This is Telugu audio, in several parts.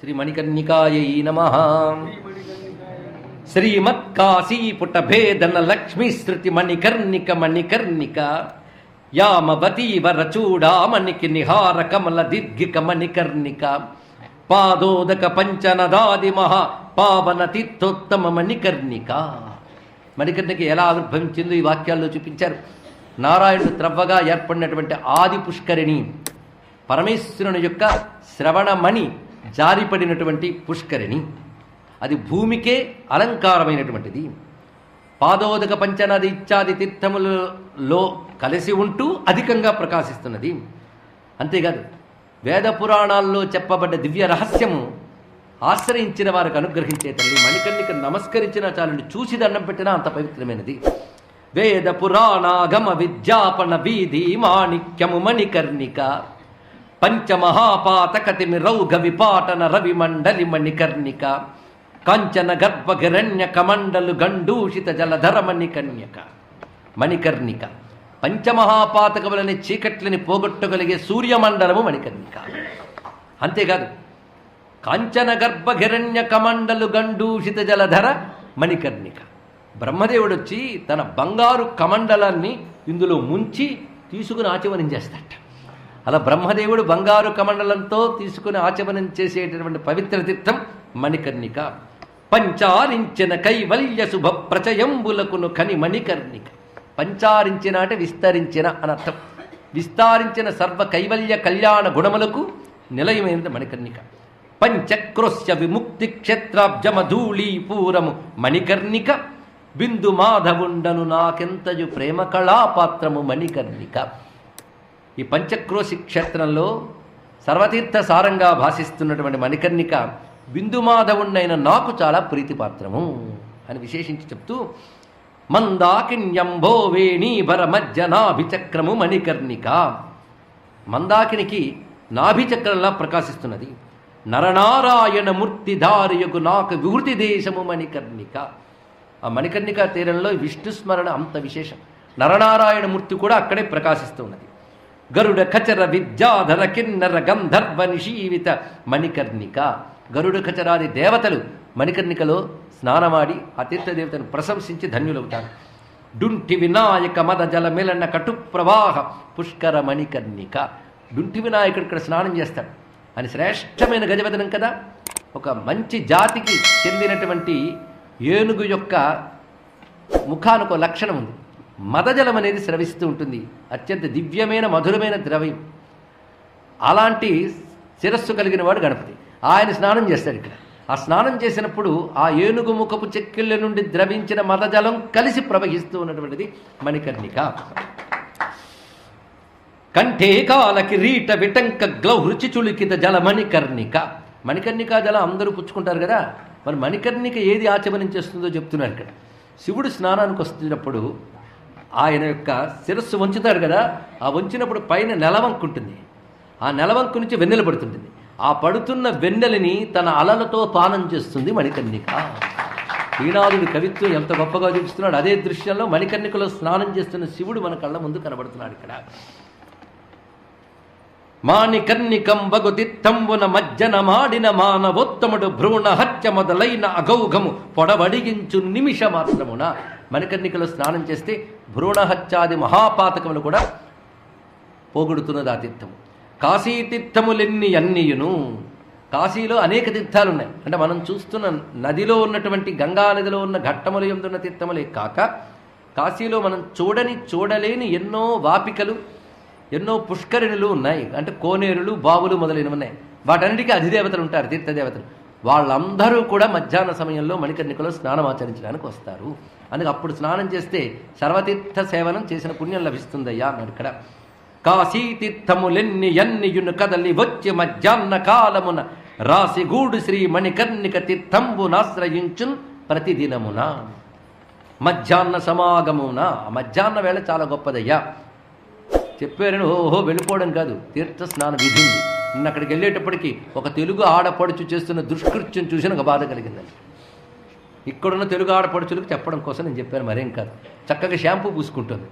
శ్రీ మణికర్ణికాయై నమః. శ్రీమత్కాశీపుటభేదన లక్ష్మీ శృతి మణికర్ణిక మణికర్ణిక యామవతీ వరచూడామణికి నిహార కమల దీర్ఘిక మణికర్ణిక పాదోదక పంచనదాది మహా పావన తీర్థోత్తమ మణికర్ణిక. మణికర్ణిక ఎలా ఆవిర్భవించిందో ఈ వాక్యాల్లో చూపించారు. నారాయణుడు త్రవ్వగా ఏర్పడినటువంటి ఆది పుష్కరిణి, పరమేశ్వరుని యొక్క శ్రవణమణి జారిపడినటువంటి పుష్కరిణి, అది భూమికే అలంకారమైనటువంటిది. పాదోదక పంచనది ఇత్యాది తీర్థములలో కలిసి ఉంటూ అధికంగా ప్రకాశిస్తున్నది. అంతేకాదు, వేద పురాణాల్లో చెప్పబడ్డ దివ్య రహస్యము ఆశ్రయించిన వారికి అనుగ్రహించే తల్లి మణికర్ణిక. నమస్కరించినా చాలండి, చూసి దండం పెట్టినా అంత పవిత్రమైనది. వేద పురాణాగమ విద్యాపన వీధి మాణిక్యము మణికర్ణిక పంచమహాపాతకతిమి రౌఘ విపాటన రవిమండలి మణికర్ణిక కాంచన గర్భగిరణ్య కమండలు గండూషిత జలధర మణికర్ణిక. మణికర్ణిక పంచమహాపాతకములని చీకట్లని పోగొట్టగలిగే సూర్యమండలము మణికర్ణిక. అంతేకాదు, కాంచన గర్భగిరణ్య కమండలు గండూషిత జలధర మణికర్ణిక. బ్రహ్మదేవుడు వచ్చి తన బంగారు కమండలాన్ని ఇందులో ముంచి తీసుకుని ఆచమనం చేస్తాట. అలా బ్రహ్మదేవుడు బంగారు కమండలంతో తీసుకుని ఆచమనం చేసేటటువంటి పవిత్ర తీర్థం మణికర్ణిక. పంచారించిన కైవల్య శుభ ప్రచయంబులకును కని మణికర్ణిక. పంచారించిన అంటే విస్తరించిన అనర్థం. విస్తారించిన సర్వ కైవల్య కళ్యాణ గుణములకు నిలయమైనది మణికర్ణిక. పంచక్రోశ్య విముక్తి క్షేత్రాబ్జమధూళీ పూరము మణికర్ణిక బిందు మాధవుండను నాకెంతయు ప్రేమ కళాపాత్రము మణికర్ణిక. ఈ పంచక్రోశి క్షేత్రంలో సర్వతీర్థ సారంగా భాషిస్తున్నటువంటి మణికర్ణిక బిందుమాధవుణ్ణైన నాకు చాలా ప్రీతిపాత్రము అని విశేషించి చెప్తూ, మందాకిన్యంభో వేణీభర మధ్య నాభిచక్రము మణికర్ణిక. మందాకినికి నాభిచక్రంలా ప్రకాశిస్తున్నది. నరనారాయణ మూర్తిధారియకు నాకు వివృతి దేశము మణికర్ణిక. ఆ మణికర్ణిక తీరంలో విష్ణుస్మరణ అంత విశేషం. నరనారాయణ మూర్తి కూడా అక్కడే ప్రకాశిస్తున్నది. గరుడ ఖచర విద్యాధర కిన్నర గంధర్వ నిషీవిత మణికర్ణిక. గరుడ ఖచరాది దేవతలు మణికర్ణికలో స్నానమాడి ఆ తీర్థదేవతను ప్రశంసించి ధన్యులవుతారు. డుంటి వినాయక మద జల మిలన కటు ప్రవాహ పుష్కర మణికర్ణిక. డుంటి వినాయకుడు ఇక్కడ స్నానం చేస్తాడు. అని శ్రేష్టమైన గజవదనం కదా. ఒక మంచి జాతికి చెందినటువంటి ఏనుగు యొక్క ముఖానికి లక్షణం ఉంది. మదజలం అనేది స్రవిస్తూ ఉంటుంది. అత్యంత దివ్యమైన మధురమైన ద్రవ్యం. అలాంటి శిరస్సు కలిగిన వాడు గణపతి. ఆయన స్నానం చేస్తాడు ఇక్కడ. ఆ స్నానం చేసినప్పుడు ఆ ఏనుగు ముఖపు చెక్కిళ్ళ నుండి ద్రవించిన మదజలం కలిసి ప్రవహిస్తూ ఉన్నటువంటిది మణికర్ణిక. కంఠే కాల కిరీట విటంక గ్లౌహృచి చులికిత జల మణికర్ణిక. మణికర్ణిక జలం అందరూ పుచ్చుకుంటారు కదా. మరి మణికర్ణిక ఏది ఆచమనం చేస్తుందో చెప్తున్నారు ఇక్కడ. శివుడు స్నానానికి వస్తున్నప్పుడు ఆయన యొక్క శిరస్సు వంచుతాడు కదా. ఆ వంచినప్పుడు పైన నెలవంకు ఉంటుంది. ఆ నెలవంకు నుంచి వెన్నెల పడుతుంటుంది. ఆ పడుతున్న వెన్నెలని తన అలలతో పానం చేస్తుంది మణికర్ణిక. శ్రీనాథుడి కవిత్వం ఎంత గొప్పగా చూపిస్తున్నాడు. అదే దృశ్యంలో మణికర్ణికలో స్నానం చేస్తున్న శివుడు మన కళ్ళ ముందు కనబడుతున్నాడు ఇక్కడ. మాణికర్ణికం బగుతిత్తంబున మజ్జన మాడిన మానవోత్తముడు భ్రూణ హత్య మొదలైన అగౌఘము పొడవడిగించు నిమిష మాత్రమున. మణికర్ణికలో స్నానం చేస్తే భ్రూణహత్యాది మహాపాతకములు కూడా పోగొడుతున్నది ఆ తీర్థము. కాశీ తీర్థములెన్ని అన్నియును. కాశీలో అనేక తీర్థాలు ఉన్నాయి. అంటే మనం చూస్తున్న నదిలో ఉన్నటువంటి గంగా నదిలో ఉన్న ఘట్టములు ఎందున్న తీర్థములే కాక కాశీలో మనం చూడలేని ఎన్నో వాపికలు, ఎన్నో పుష్కరిణులు ఉన్నాయి. అంటే కోనేరులు, బావులు మొదలైనవి ఉన్నాయి. వాటన్నిటికీ అధిదేవతలు ఉంటారు, తీర్థదేవతలు. వాళ్ళందరూ కూడా మధ్యాహ్న సమయంలో మణికర్ణికలో స్నానం ఆచరించడానికి వస్తారు. అందుకే అప్పుడు స్నానం చేస్తే సర్వతీర్థ సేవనం చేసిన పుణ్యం లభిస్తుందయ్యా అన్నాడు ఇక్కడ. కాశీతీర్థములెన్ని ఎన్నియును కదలి వచ్చి మధ్యాహ్న కాలమున రాసిగూడు శ్రీ మణికర్ణిక తీర్థంబునాశ్రయించున్ ప్రతిదినమున. మధ్యాహ్న సమాగమున. మధ్యాహ్న వేళ చాలా గొప్పదయ్యా. చెప్పారని ఓహో వెళ్ళిపోవడం కాదు, తీర్థ స్నాన విధి ఉంది. నిన్న అక్కడికి వెళ్ళేటప్పటికీ ఒక తెలుగు ఆడపడుచు చేస్తున్న దుష్కృత్యం చూసి నాకు బాధ కలిగిందండి. ఇక్కడున్న తెలుగు ఆడపడుచులకు చెప్పడం కోసం నేను చెప్పాను, మరేం కాదు. చక్కగా షాంపూ పూసుకుంటుంది.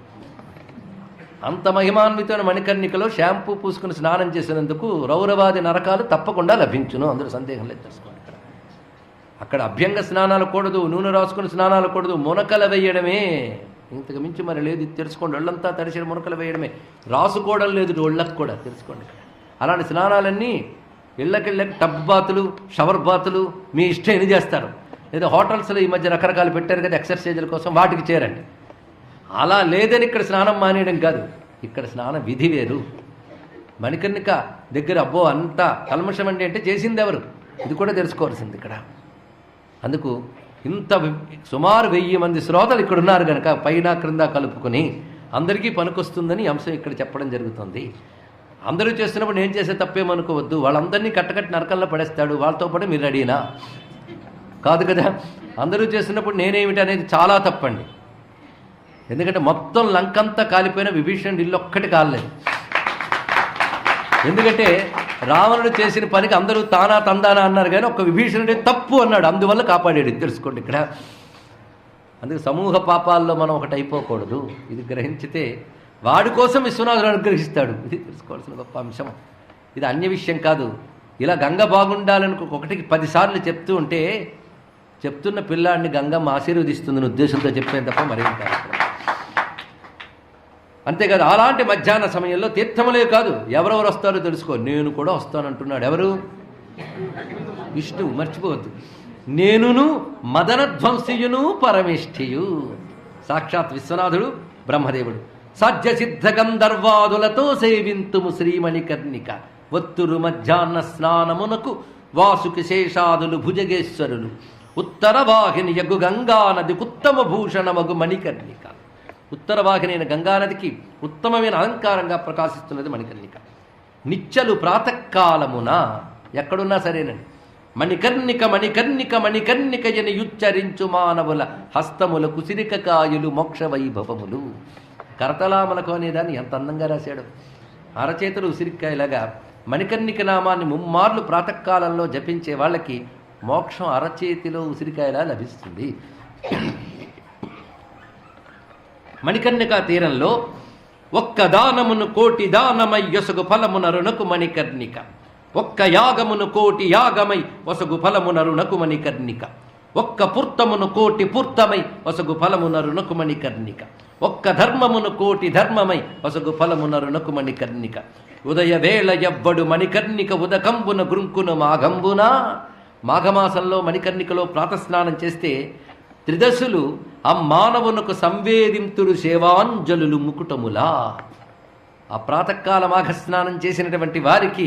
అంత మహిమాన్వితమైన మణికర్ణికలో షాంపూ పూసుకుని స్నానం చేసినందుకు రౌరవాది నరకాలు తప్పకుండా లభించును, అందులో సందేహం లేదు. తెలుసుకోండి. అక్కడ అభ్యంగ స్నానాలు కూడదు, నూనె రాసుకుని స్నానాలు కూడదు, మునకల వేయడమే, ఇంతకు మించి మరి లేదు. ఇది తెలుసుకోండి. ఒళ్ళంతా తడిసిన మునకలు వేయడమే, రాసుకోవడం లేదు ఒళ్ళకు కూడా. తెలుసుకోండి. అలాంటి స్నానాలన్నీ ఇళ్ళకి టబ్ బాతులు, షవర్ బాతులు మీ ఇష్టం ఎన్ని చేస్తారు. లేదా హోటల్స్లో ఈ మధ్య రకరకాలు పెట్టారు కదా ఎక్సర్సైజుల కోసం, వాటికి చేరండి. అలా లేదని ఇక్కడ స్నానం మానేయడం కాదు, ఇక్కడ స్నాన విధి వేరు. మణికర్ణిక దగ్గర అబ్బో అంతా కల్మషం అంటే చేసింది ఎవరు, ఇది కూడా తెలుసుకోవాల్సింది ఇక్కడ. అందుకు ఇంత సుమారు 1000 మంది శ్రోతలు ఇక్కడ ఉన్నారు కనుక పైన క్రింద కలుపుకొని అందరికీ పనికొస్తుందని అంశం ఇక్కడ చెప్పడం జరుగుతుంది. అందరూ చేస్తున్నప్పుడు నేను చేసే తప్పేమనుకోవద్దు, వాళ్ళందరినీ కట్టకట్టి నరకంలో పడేస్తాడు, వాళ్ళతో పాటు మీరు రెడీనా కాదు కదా. అందరూ చేస్తున్నప్పుడు నేనేమిటి అనేది చాలా తప్పండి. ఎందుకంటే మొత్తం లంకంతా కాలిపోయిన విభీషణుడు ఇల్లు ఒక్కటి కాలేదు. ఎందుకంటే రావణుడు చేసిన పనికి అందరూ తానా తందానా అన్నారు, కానీ ఒక్క విభీషణుడే తప్పు అన్నాడు, అందువల్ల కాపాడాడు. తెలుసుకోండి ఇక్కడ. అందుకే సమూహ పాపాల్లో మనం ఒకటి అయిపోకూడదు. ఇది గ్రహించితే వాడి కోసం విశ్వనాథుడు అనుగ్రహిస్తాడు. ఇది తెలుసుకోవాల్సిన గొప్ప అంశం. ఇది అన్య విషయం కాదు. ఇలా గంగ బాగుండాలని ఒకటికి 10 సార్లు చెప్తూ ఉంటే చెప్తున్న పిల్లాడిని గంగమ్మ ఆశీర్వదిస్తుందని ఉద్దేశంతో చెప్పేది తప్ప మరేం కాదు. అంతేకాదు అలాంటి మధ్యాహ్న సమయంలో తీర్థములే కాదు, ఎవరెవరు వస్తారో తెలుసుకో. నేను కూడా వస్తానంటున్నాడు. ఎవరు? విష్ణువు, మర్చిపోవద్దు. నేనును మదనధ్వంసియును పరమేష్ఠియు, సాక్షాత్ విశ్వనాథుడు బ్రహ్మదేవుడు. సాధ్య సిద్ధ గంధర్వాదులతో సేవింతుము శ్రీమణికర్ణిక, ఒత్తురు మధ్యాహ్న స్నానమునకు వాసుకి శేషాదులు భుజగేశ్వరులు, ఉత్తర వాహిని యగు గంగానది ఉత్తమ భూషణమగు మణికర్ణిక. ఉత్తర వాహినైన గంగానదికి ఉత్తమమైన అలంకారంగా ప్రకాశిస్తున్నది మణికర్ణిక. నిత్యలు ప్రాతకాలమున ఎక్కడున్నా సరేనండి, మణికర్ణిక మణికర్ణిక మణికర్ణిక అని యుచ్చరించు మానవుల హస్తములకు సిరికకాయులు మోక్ష వైభవములు. కరతలామలకు అనేదాన్ని ఎంత అందంగా రాశాడు. అరచేతులు ఉసిరికాయలాగా మణికర్ణిక నామాన్ని 3 మార్లు ప్రాతకాలంలో జపించే వాళ్ళకి మోక్షం అరచేతిలో ఉసిరికాయలా లభిస్తుంది. మణికర్ణికా తీరంలో ఒక్క దానమును కోటి దానమై యొసగు ఫలమునరునకు మణికర్ణిక, ఒక్క యాగమును కోటి యాగమై వసగు ఫలమునరునకు మణికర్ణిక, ఒక్క పూర్తమును కోటి పూర్తమై వసగు ఫలమునరునకు మణికర్ణిక, ఒక్క ధర్మమును కోటి ధర్మమై వసగు ఫలమునరునకు మణికర్ణిక. ఉదయ వేళ ఎవ్వడు మణికర్ణిక ఉదకంబున గృంకును మాఘంబున. మాఘమాసంలో మణికర్ణికలో ప్రాతస్నానం చేస్తే త్రిదశులు ఆ మానవునకు సంవేదింతుడు సేవాంజలులు ముకుటములా. ఆ ప్రాతకాల మాఘస్నానం చేసినటువంటి వారికి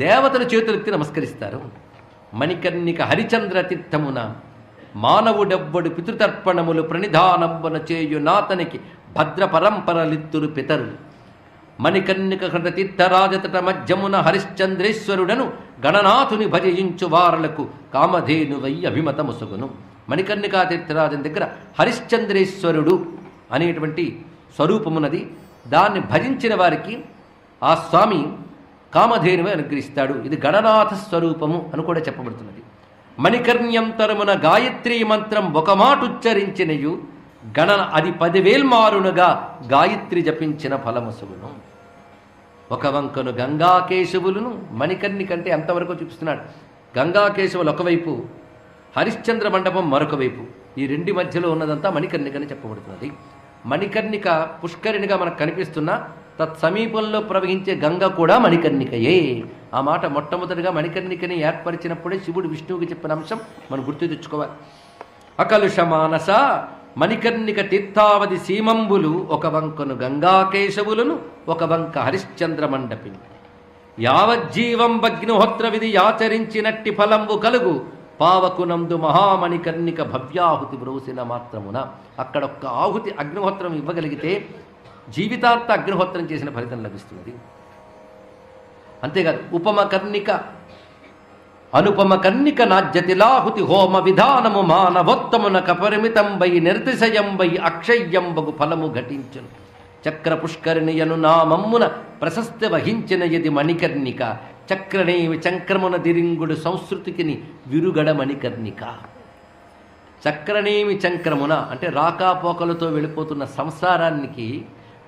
దేవతలు చేతులెత్తి నమస్కరిస్తారు. మణికర్ణిక హరిచంద్ర తీర్థమున మానవుడెవ్వడు పితృతర్పణములు ప్రణిధానంబున చేయు నాతనికి భద్ర పరంపరలిత్తురు పితరులు. మణికర్ణిక హృత తీర్థరాజతట మధ్యమున హరిశ్చంద్రేశ్వరుడను గణనాథుని భజయించు వారలకు కామధేనువై అభిమతముసుగును. మణికర్ణికా తీర్థరాజన్ దగ్గర హరిశ్చంద్రేశ్వరుడు అనేటువంటి స్వరూపమున్నది. దాన్ని భజించిన వారికి ఆ స్వామి కామధేనువై అనుగ్రహిస్తాడు. ఇది గణనాథ స్వరూపము అని కూడా చెప్పబడుతున్నది. మణికర్ణ్యంతరమున గాయత్రీ మంత్రం ఒక మాట ఉచ్చరించినయు గణన అది 10,000 మారునుగా గాయత్రి జపించిన ఫలముసుగును. ఒక వంకను గంగాకేశవులను మణికర్ణికంటే ఎంతవరకు చూపిస్తున్నాడు. గంగాకేశవులు ఒకవైపు, హరిశ్చంద్ర మండపం మరొక వైపు. ఈ రెండి మధ్యలో ఉన్నదంతా మణికర్ణికని చెప్పబడుతున్నది. మణికర్ణిక పుష్కరిణిగా మనకు కనిపిస్తున్న తత్సమీపంలో ప్రవహించే గంగ కూడా మణికర్ణికయే. ఆ మాట మొట్టమొదటిగా మణికర్ణికని ఏర్పరిచినప్పుడే శివుడు విష్ణువుకి చెప్పిన అంశం మనం గుర్తు తెచ్చుకోవాలి. అకలుష మానస మణికర్ణిక తీర్థావధి సీమంబులు ఒక వంకను గంగాకేశవులను ఒక వంక హరిశ్చంద్ర మండపిని. యావజ్జీవం అగ్నిహోత్ర విధి ఆచరించినట్టి ఫలంబు కలుగు పావకునందు మహామణికర్ణిక భవ్యాహుతి బ్రోసిన మాత్రమున. అక్కడ ఒక్క ఆహుతి అగ్నిహోత్రం ఇవ్వగలిగితే జీవితాంత అగ్నిహోత్రం చేసిన ఫలితం లభిస్తుంది. అంతేకాదు ఉపమకర్ణిక అనుపమకర్ణిక నాజ్యతిలాహుతి హోమ విధానము మానవోత్తమున కపరిమితంబై నిర్తిశయంబై అక్షయ్యంబగు ఫలము ఘటించును. చక్ర పుష్కరిణియను నామమ్మున ప్రశస్తి వహించిన యది మణికర్ణిక, చక్రనేవి చంక్రమున దిరింగుడు సంస్కృతికిని విరుగడ మణికర్ణిక. చక్రనేమి చంక్రమున అంటే రాకాపోకలతో వెళ్ళిపోతున్న సంసారానికి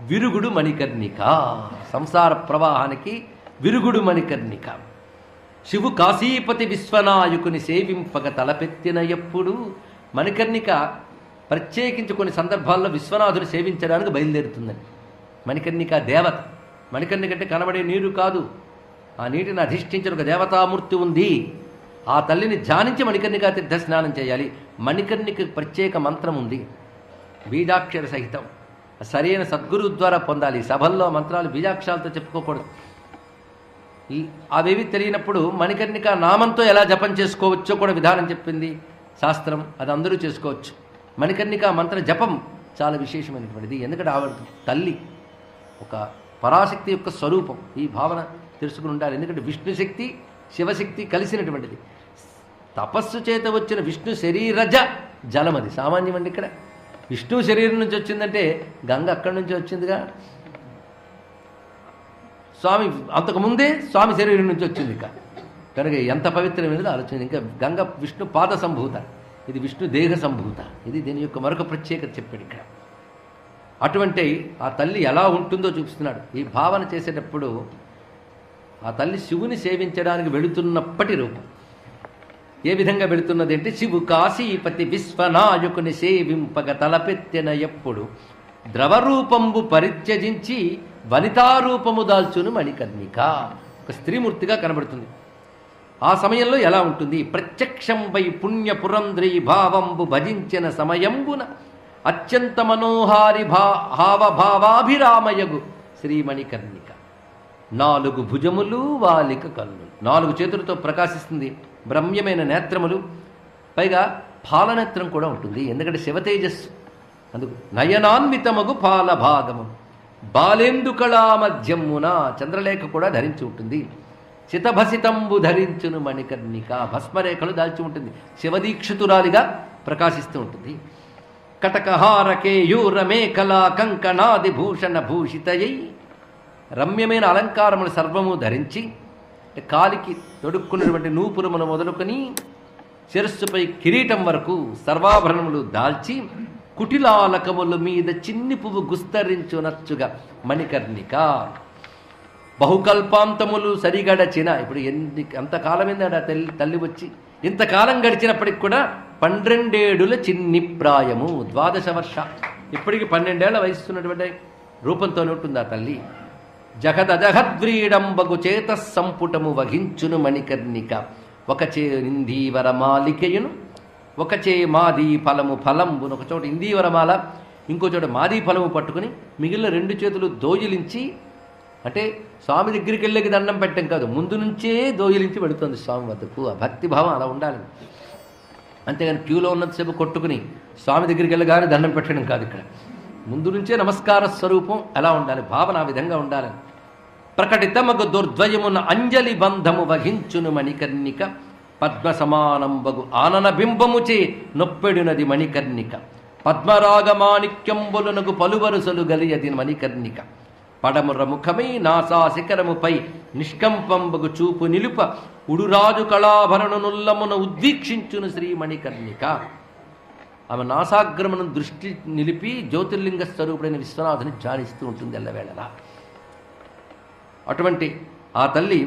విరుగుడు మణికర్ణిక, సంసార ప్రవాహానికి విరుగుడు మణికర్ణిక. శివు కాశీపతి విశ్వనాయకుని సేవింపగ తలపెత్తిన ఎప్పుడు. మణికర్ణిక ప్రత్యేకించి కొన్ని సందర్భాల్లో విశ్వనాథుని సేవించడానికి బయలుదేరుతుందని. మణికర్ణిక దేవత. మణికర్ణిక అంటే కనబడే నీరు కాదు, ఆ నీటిని అధిష్ఠించిన ఒక దేవతామూర్తి ఉంది. ఆ తల్లిని ధ్యానించి మణికర్ణికా తీర్థ స్నానం చేయాలి. మణికర్ణిక ప్రత్యేక మంత్రం ఉంది, బీజాక్షర సహితం. సరైన సద్గురువు ద్వారా పొందాలి. సభల్లో మంత్రాలు బీజాక్షరాలతో చెప్పుకోకూడదు. అవేవి తెలియనప్పుడు మణికర్ణిక నామంతో ఎలా జపం చేసుకోవచ్చో కూడా విధానం చెప్పింది శాస్త్రం. అది అందరూ చేసుకోవచ్చు. మణికర్ణిక మంత్ర జపం చాలా విశేషమైనటువంటిది. ఎందుకంటే ఆవిడ తల్లి, ఒక పరాశక్తి యొక్క స్వరూపం. ఈ భావన తెలుసుకుని ఉండాలి. ఎందుకంటే విష్ణుశక్తి శివశక్తి కలిసినటువంటిది. తపస్సు చేత వచ్చిన విష్ణు శరీరజ జలం, అది సామాన్యమండి. ఇక్కడ విష్ణు శరీరం నుంచి వచ్చిందంటే గంగ అక్కడి నుంచి వచ్చిందిగా. స్వామి అంతకుముందే స్వామి శరీరం నుంచి వచ్చింది. కనుక ఎంత పవిత్రమైనది ఆలోచన. ఇంకా గంగ విష్ణు పాద సంభూత, ఇది విష్ణు దేహ సంభూత. ఇది దీని యొక్క మరొక ప్రత్యేకత చెప్పాడు ఇక్కడ. అటువంటి ఆ తల్లి ఎలా ఉంటుందో చూపిస్తున్నాడు. ఈ భావన చేసేటప్పుడు ఆ తల్లి శివుని సేవించడానికి వెళుతున్నప్పటి రూపం. ఏ విధంగా వెళుతున్నది అంటే, శివు కాశీపతి విశ్వనాయకుని సేవింపగ తలపెత్తెన ఎప్పుడు ద్రవరూపంబు పరిత్యజించి వనితారూపము దాల్చును మణికర్ణిక. ఒక స్త్రీమూర్తిగా కనబడుతుంది. ఆ సమయంలో ఎలా ఉంటుంది? ప్రత్యక్షం వై పుణ్య పురంధ్రీ భావంబు భజించిన సమయంబున అత్యంత మనోహారి హావభావాభిరామయగు శ్రీమణికర్ణిక. 4 భుజములు, వాలిక కన్నులు, 4 చేతులతో ప్రకాశిస్తుంది. బ్రహ్మ్యమైన నేత్రములు, పైగా పాలనేత్రం కూడా ఉంటుంది. ఎందుకంటే శివతేజస్సు. అందుకు నయనాన్వితమగు పాలభాగము, బాలేందు కళా మధ్యమున చంద్రలేఖ కూడా ధరించి ఉంటుంది. చితభసితంబు ధరించును మణికర్ణిక, భస్మరేఖలు దాల్చి ఉంటుంది. శివదీక్షితురాలిగా ప్రకాశిస్తూ ఉంటుంది. కటకహార కేయూర మేఖలా కంకణాది భూషణ భూషితయై, రమ్యమైన అలంకారములు సర్వము ధరించి, కాలికి తొడుక్కున్నటువంటి నూపురమును మొదలుకొని శిరస్సుపై కిరీటం వరకు సర్వాభరణములు దాల్చి, కుటిలాలకముల మీద చిన్ని పువ్వు గుస్తరించునచ్చుగా మణికర్ణిక. బహుకల్పాంతములు సరిగడచిన, ఇప్పుడు ఎంతకాలమైంది తల్లి వచ్చి, ఇంతకాలం గడిచినప్పటికి కూడా 12 ఏడుల చిన్ని ప్రాయము, 12 వర్ష, ఇప్పటికి 12 ఏళ్ల వయసున్నటువంటి రూపంతోనే ఉంటుంది ఆ తల్లి. జగదజహద్వ్రీడంబగు చేత సంపుటము వహించును మణికర్ణిక. ఒకచే ఇందీవర మాలికయును, ఒకచే మాదీ ఫలము ఫలంబును. ఒక చోట ఇందీవరమాల, ఇంకో చోట మాదీ ఫలము పట్టుకుని మిగిలిన 2 చేతులు దోయిలించి, అంటే స్వామి దగ్గరికి వెళ్ళేకి దండం పెట్టడం కాదు, ముందు నుంచే దోయిలించి పెడుతుంది స్వామి వద్దకు. ఆ భక్తిభావం అలా ఉండాలి. అంతేగాని క్యూలో ఉన్నంతసేపు కొట్టుకుని స్వామి దగ్గరికి వెళ్ళగానే దండం పెట్టడం కాదు. ఇక్కడ ముందు నుంచే నమస్కార స్వరూపం ఎలా ఉండాలి, భావన ఆ విధంగా ఉండాలి. ప్రకటితమగు దుర్ద్వయమున అంజలి బంధము వహించును మణికర్ణిక. పద్మ సమానంబగు ఆనన బింబముచే నొప్పెడునది మణికర్ణిక. పద్మరాగమాణిక్యంబులనగు పలువరుసలు గలియది మణికర్ణిక. పడముర ముఖమై నాసా శిఖరముపై నిష్కంపంబగు చూపు నిలుప ఉడురాజు కళాభరణుల్లమున ఉద్వీక్షించును శ్రీమణికర్ణిక. ఆమె నాసాగ్రమను దృష్టి నిలిపి జ్యోతిర్లింగ స్వరూపుడైన విశ్వనాథుని ధ్యానిస్తూ ఉంటుంది ఎల్లవేళలా. అటువంటి ఆ తల్లి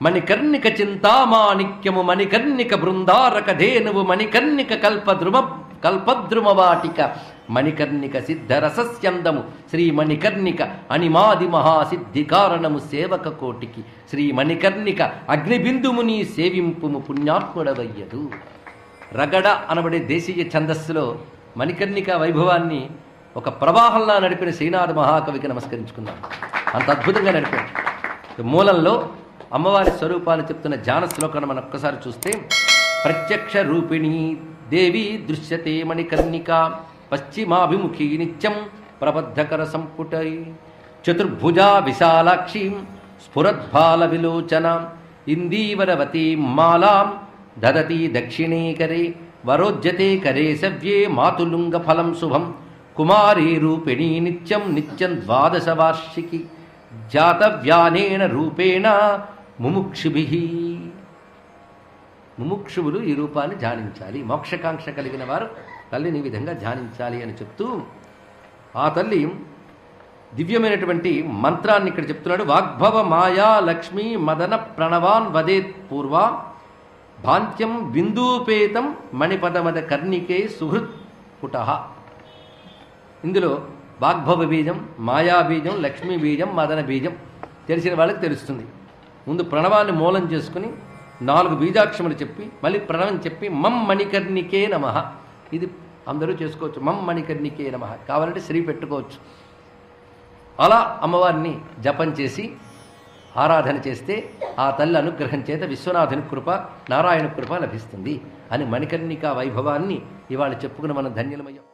మణికర్ణిక చింతామాణిక్యము, మణికర్ణిక బృందారక ధేనువు, మణికర్ణిక కల్పద్రుమ వాటిక, మణికర్ణిక సిద్ధరసస్యందము, శ్రీమణికర్ణిక అనిమాది మహాసిద్ధి కారణము సేవక కోటికి. శ్రీమణికర్ణిక అగ్నిబిందుముని సేవింపుము పుణ్యాత్ముడవయ్యదు. రగడ అనబడే దేశీయ ఛందస్సులో మణికర్ణిక వైభవాన్ని ఒక ప్రవాహంలా నడిపిన శ్రీనాథ మహాకవికి నమస్కరించుకుందాం. అంత అద్భుతంగా నడిపాడు. మూలంలో అమ్మవారి స్వరూపాన్ని చెప్తున్న ధ్యాన శ్లోకాన్ని మనం ఒక్కసారి చూస్తే, ప్రత్యక్ష రూపిణీ దేవి దృశ్యతే మణికర్ణిక, పశ్చిమాభిముఖీ నిత్యం ప్రబద్ధకర సంపుటై, చతుర్భుజా విశాలాక్షీం స్ఫురద్భాల విలోచన, ఇందీవరవతీ మాలాం దదతి దక్షిణే కరే, వరోజ్యతే కరే సవ్యే మాతులుంగ ఫలం శుభం, కుమారీ రూపిణీ నిత్యం నిత్యం 12 వార్షికి, జాతవ్యానేన రూపేణ ముముక్షుభిః. ముముక్షువులు ఈ రూపాన్ని ధ్యానించాలి. మోక్షకాంక్ష కలిగిన వారు తల్లిని ఈ విధంగా ధ్యానించాలి అని చెప్తూ, ఆ తల్లి దివ్యమైనటువంటి మంత్రాన్ని ఇక్కడ చెప్తున్నాడు. వాగ్భవ మాయా లక్ష్మీ మదన ప్రణవాన్ వదేత్ పూర్వ భాంత్యం బిందూపేతం మణిపదమద కర్ణికే సుహృత్ పుట. ఇందులో వాగ్భవ బీజం, మాయా బీజం, లక్ష్మీ బీజం, మదన బీజం తెలిసిన వాళ్ళకి తెలుస్తుంది. ముందు ప్రణవాన్ని మూలం చేసుకుని 4 బీజాక్షములు చెప్పి మళ్ళీ ప్రణవం చెప్పి మం మణికర్ణికే నమః. ఇది అందరూ చేసుకోవచ్చు. మం మణికర్ణికే నమః కావాలంటే శ్రీ పెట్టుకోవచ్చు. అలా అమ్మవారిని జపం చేసి ఆరాధన చేస్తే ఆ తల్లి అనుగ్రహం చేత విశ్వనాథుని కృప, నారాయణ కృప లభిస్తుంది అని మణికర్ణికా వైభవాన్ని ఇవాళ చెప్పుకుని మనం ధన్యులమయ్యాం.